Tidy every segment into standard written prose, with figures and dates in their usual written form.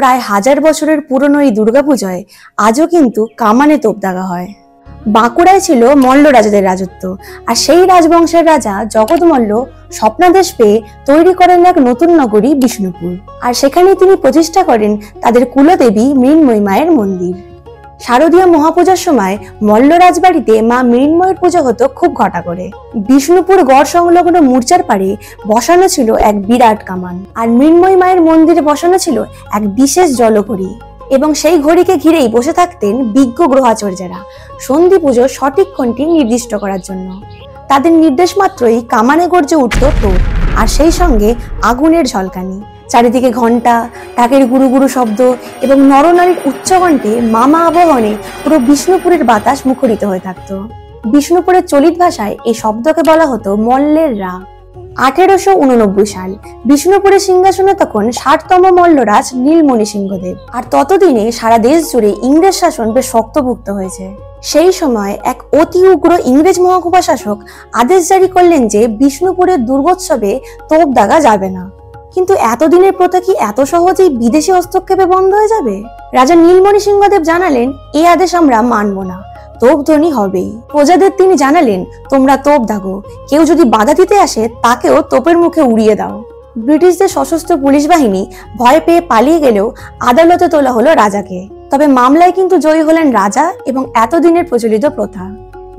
প্রায় 1000 বছরের পুরনো এই দুর্গাপূজায় আজও কিন্তু কামানে তোপ দাগা হয়। বাঁকুড়ায় ছিল মল্ল রাজাদের রাজত্ব, আর সেই রাজবংশের রাজা জগৎ মল্ল স্বপ্নাদেশ পেয়ে তৈরি করেন এক নতুন নগরী বিষ্ণুপুর, আর সেখানে তিনি প্রতিষ্ঠা করেন তাদের কুলদেবী মৃন্ময়ী মায়ের মন্দির। শারদীয় মহাপূজার সময় মল্ল রাজবাড়িতে মা মৃন্ময়ের পুজো হতো খুব ঘটা করে। বিষ্ণুপুর গড় সংলগ্ন মূর্চার পাড়ে বসানো ছিল এক বিরাট কামান, আর মৃন্ময়ী মায়ের মন্দিরে বসানো ছিল এক বিশেষ জলঘড়ি, এবং সেই ঘড়িকে ঘিরেই বসে থাকতেন বিজ্ঞ গ্রহাচার্যেরা সন্ধি পুজোর সঠিক ক্ষণটি নির্দিষ্ট করার জন্য। তাদের নির্দেশ মাত্রই কামানে গর্জে উঠত টোপ, আর সেই সঙ্গে আগুনের ঝলকানি। চারিদিকে ঘণ্টা, টাকের গুরু গুরু শব্দ এবং নরনারীর উচ্চকণ্ঠে মামা আবহনে পুরো বিষ্ণুপুরের বাতাস মুখরিত হয়ে থাকত। বিষ্ণুপুরের চলিত ভাষায় এই শব্দকে বলা হতো মল্লের রা। 1889 সাল, বিষ্ণুপুরের সিংহাসনে তখন 60তম মল্লরাজ নীলমণি সিংহদেব, আর ততদিনে সারা দেশ জুড়ে ইংরেজ শাসন বেশ শক্তভুক্ত হয়েছে। সেই সময় এক অতি উগ্র ইংরেজ মহকুমা শাসক আদেশ জারি করলেন যে বিষ্ণুপুরের দুর্গোৎসবে তোপ দাগা যাবে না। কিন্তু এতদিনের প্রথা কি এত সহজেই বিদেশি হস্তক্ষেপে বন্ধ হয়ে যাবে? রাজা নীলমণি সিংহদেব জানালেন, এই আদেশ আমরা মানব না, তোপ ধ্বনি হবেই। প্রজাদের তিনি জানালেন, তোমরা তোপ দাগো, কেউ যদি বাধা দিতে আসে তাকেও তোপের মুখে উড়িয়ে দাও। ব্রিটিশদের সশস্ত্র পুলিশ বাহিনী ভয় পেয়ে পালিয়ে গেলেও আদালতে তোলা হলো রাজাকে। তবে মামলায় কিন্তু জয়ী হলেন রাজা এবং এতদিনের প্রচলিত প্রথা।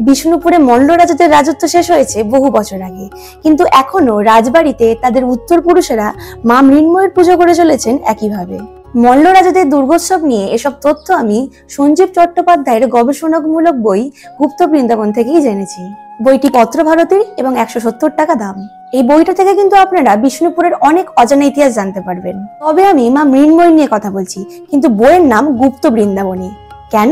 বিষ্ণুপুরে মল্ল রাজাদের রাজত্ব শেষ হয়েছে বহু বছর আগে, কিন্তু এখনো রাজবাড়িতে তাদের উত্তর পুরুষেরা মা মৃন্ময়ের পুজো করে চলেছেন একইভাবে। মল্ল রাজাদের দুর্গোৎসব নিয়ে এসব তথ্য আমি সঞ্জীব চট্টোপাধ্যায়ের গবেষণামূলক বই গুপ্ত বৃন্দাবন থেকেই জেনেছি। বইটি পত্রভারতীর এবং 170 টাকা দাম। এই বইটা থেকে কিন্তু আপনারা বিষ্ণুপুরের অনেক অজানা ইতিহাস জানতে পারবেন। তবে আমি মা মৃন্ময়ী নিয়ে কথা বলছি, কিন্তু বইয়ের নাম গুপ্ত বৃন্দাবনী। কেন,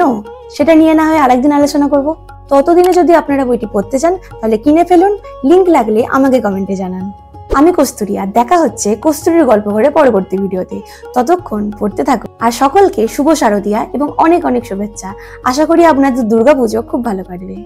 সেটা নিয়ে না হয় আরেকদিন আলোচনা করব। ততদিনে যদি আপনারা বইটি পড়তে চান তাহলে কিনে ফেলুন, লিংক লাগলে আমাকে কমেন্টে জানান। আমি কস্তুরী, আর দেখা হচ্ছে কস্তুরীর গল্প ঘরে পরবর্তী ভিডিওতে। ততক্ষণ পড়তে থাকুন, আর সকলকে শুভ শারদীয়া এবং অনেক অনেক শুভেচ্ছা। আশা করি আপনাদের দুর্গাপুজো খুব ভালো কাটবে।